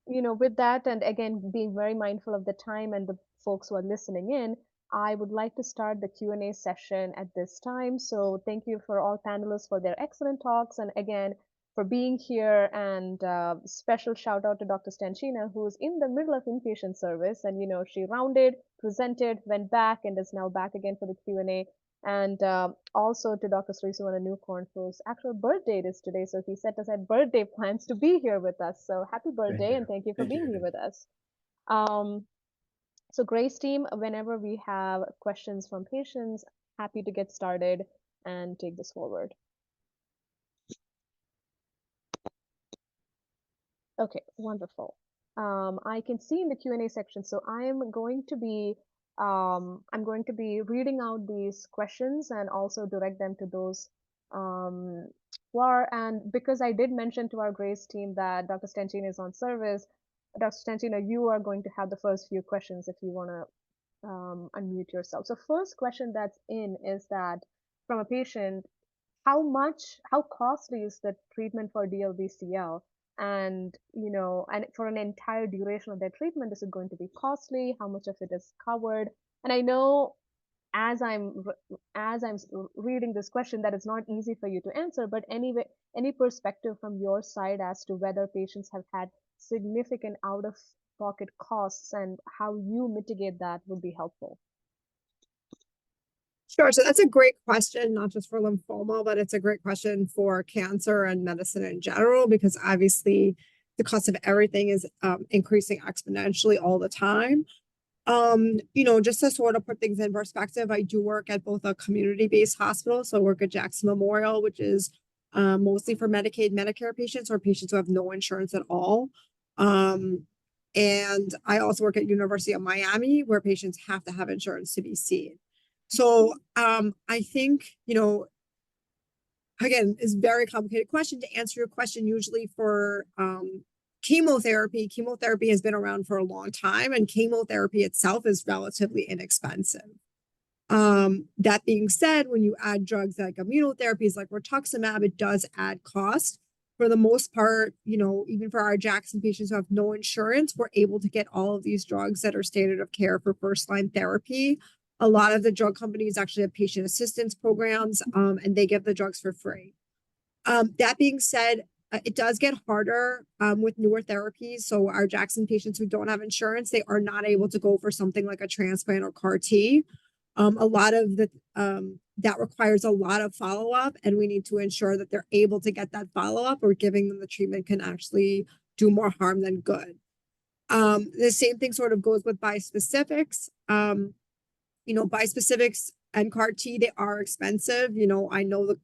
with that, and again, being very mindful of the time and the folks who are listening in, I would like to start the Q&A session at this time. So thank you for all panelists for their excellent talks, and again, for being here. And special shout out to Dr. Stanchina, who's in the middle of inpatient service, and she rounded, presented, went back, and is now back again for the Q&A. And also to Dr. Sri Suvana Newcorn, whose actual birthday it is today. So he set aside birthday plans to be here with us. So happy Thank birthday you. and thank you for Thank being here you. with us. Um, so Grace team, whenever we have questions from patients, happy to get started and take this forward. Okay, wonderful. I can see in the Q&A section, so I'm going to be reading out these questions and also direct them to those um, who are. And because I did mention to our Grace team that Dr. Stenchina is on service, Dr. Stenchina, you are going to have the first few questions if you want to unmute yourself. So first question that's in is that from a patient, how costly is the treatment for DLBCL? And for an entire duration of their treatment, is it going to be costly? How much of it is covered? And I know as I'm reading this question that it's not easy for you to answer, but anyway, any perspective from your side as to whether patients have had significant out of pocket costs and how you mitigate that would be helpful. Sure. So that's a great question, not just for lymphoma, but it's a great question for cancer and medicine in general, because obviously the cost of everything is increasing exponentially all the time. Just to sort of put things in perspective, I do work at both a community-based hospital. So I work at Jackson Memorial, which is mostly for Medicaid, Medicare patients or patients who have no insurance at all. And I also work at University of Miami, where patients have to have insurance to be seen. So I think, again, it's a very complicated question. To answer your question, usually for chemotherapy has been around for a long time, and chemotherapy itself is relatively inexpensive. That being said, when you add drugs like immunotherapies like rituximab, it does add cost. For the most part, even for our Jackson patients who have no insurance, we're able to get all of these drugs that are standard of care for first-line therapy. A lot of the drug companies actually have patient assistance programs, and they give the drugs for free. That being said, it does get harder with newer therapies. So our Jackson patients who don't have insurance, they are not able to go for something like a transplant or CAR T. A lot of that requires a lot of follow-up, and we need to ensure that they're able to get that follow-up, or giving them the treatment can actually do more harm than good. The same thing sort of goes with bispecifics. Bispecifics and CAR T, they are expensive. I know the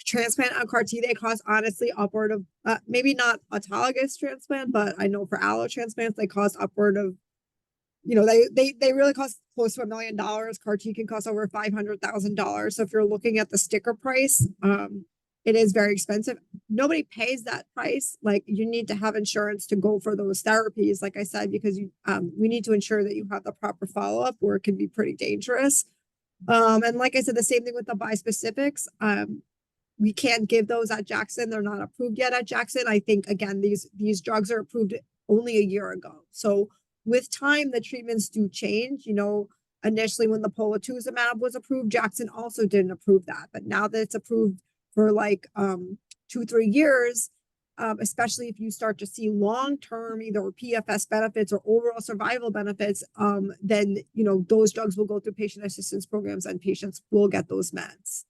transplant on CAR T, they cost honestly upward of, maybe not autologous transplant, but I know for allo transplants, they cost upward of, they really cost close to $1 million. CAR T can cost over $500,000. So if you're looking at the sticker price, it is very expensive. Nobody pays that price. Like, you need to have insurance to go for those therapies, like I said, because we need to ensure that you have the proper follow-up, or it can be pretty dangerous. And like I said, the same thing with the bispecifics. We can't give those at Jackson. They're not approved yet at Jackson. I think, again, these drugs are approved only a year ago. So with time, the treatments do change. Initially when the polatuzumab was approved, Jackson also didn't approve that. But now that it's approved for like 2-3 years, especially if you start to see long-term either PFS benefits or overall survival benefits, then those drugs will go through patient assistance programs and patients will get those meds.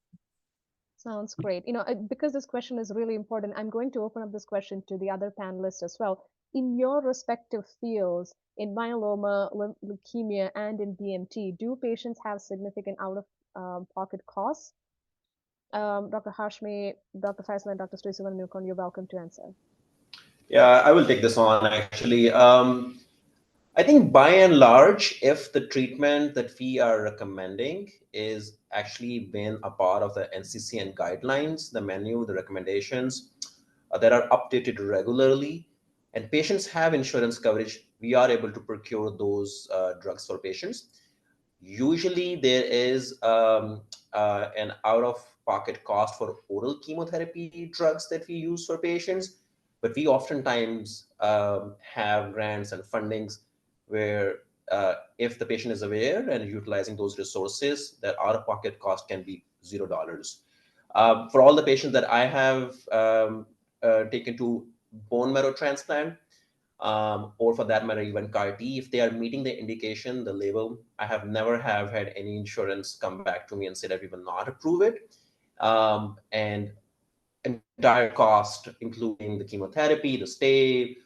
Sounds great. Because this question is really important, I'm going to open up this question to the other panelists as well. In your respective fields, in myeloma, leukemia, and in BMT, do patients have significant out-of-pocket costs? Dr. Hashmi, Dr. Faisal, and Dr. Sri Suvana Newcorn, you're welcome to answer. Yeah, I will take this on actually. I think by and large, if the treatment that we are recommending is actually been a part of the NCCN guidelines, the menu, the recommendations that are updated regularly, and patients have insurance coverage, we are able to procure those drugs for patients. Usually there is an out-of-pocket cost for oral chemotherapy drugs that we use for patients. but we oftentimes have grants and fundings where if the patient is aware and utilizing those resources, that out-of-pocket cost can be $0. For all the patients that I have taken to bone marrow transplant, or for that matter, even CAR T, if they are meeting the indication, the label, I have never have had any insurance come back to me and say that we will not approve it. And entire cost, including the chemotherapy, the stay,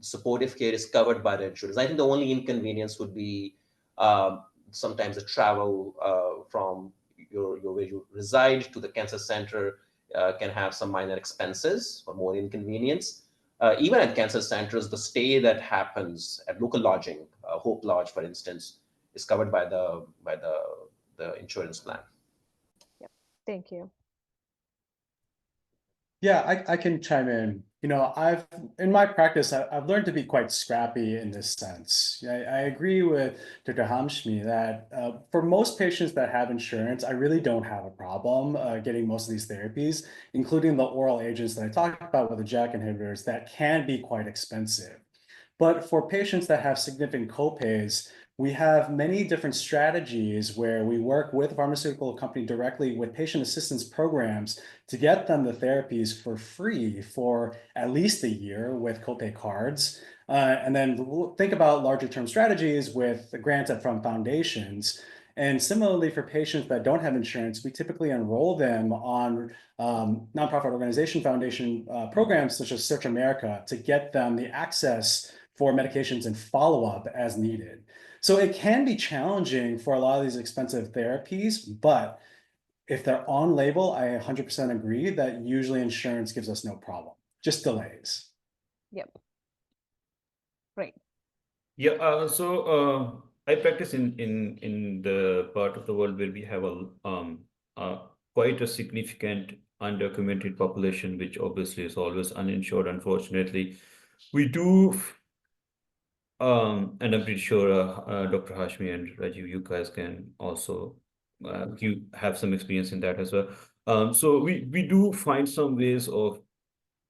supportive care is covered by the insurance. I think the only inconvenience would be sometimes the travel from where you reside to the cancer center can have some minor expenses or more inconvenience. Even at cancer centers, the stay that happens at local lodging, Hope Lodge, for instance, is covered by the insurance plan. Yep. Thank you. Yeah, I can chime in. In my practice, I've learned to be quite scrappy in this sense. I agree with Dr. Hamshmi that for most patients that have insurance, I really don't have a problem getting most of these therapies, including the oral agents that I talked about with the JAK inhibitors that can be quite expensive. But for patients that have significant copays, we have many different strategies where we work with a pharmaceutical company directly with patient assistance programs to get them the therapies for free for at least a year with copay cards. And then think about larger term strategies with grants from foundations. And similarly, for patients that don't have insurance, we typically enroll them on nonprofit organization foundation programs such as Search America to get them the access for medications and follow-up as needed. So it can be challenging for a lot of these expensive therapies, but if they're on label, I 100% agree that usually insurance gives us no problem, just delays. Yep. Great. Yeah, so I practice in the part of the world where we have quite a significant undocumented population, which obviously is always uninsured, unfortunately. We do, and I'm pretty sure Dr. Hashmi and Rajiv, you guys can also, you have some experience in that as well. So we do find some ways of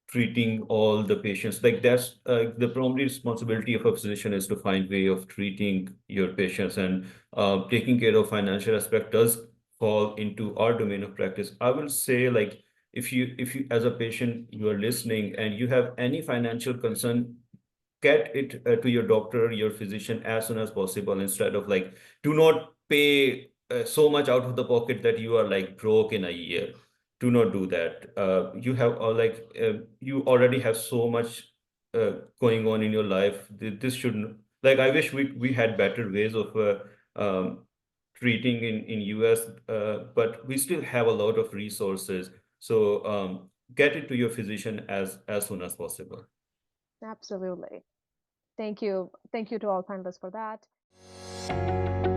treating all the patients. Like that's the primary responsibility of a physician is to find way of treating your patients, and taking care of financial aspect does fall into our domain of practice. I will say, like, if you as a patient, you are listening and you have any financial concern, get it to your doctor, your physician as soon as possible, instead of like, do not pay so much out of the pocket that you are like broke in a year. Do not do that. You have you already have so much going on in your life. This shouldn't, like, I wish we had better ways of treating in US, but we still have a lot of resources. So get it to your physician as soon as possible. Absolutely. Thank you. Thank you to all panelists for that.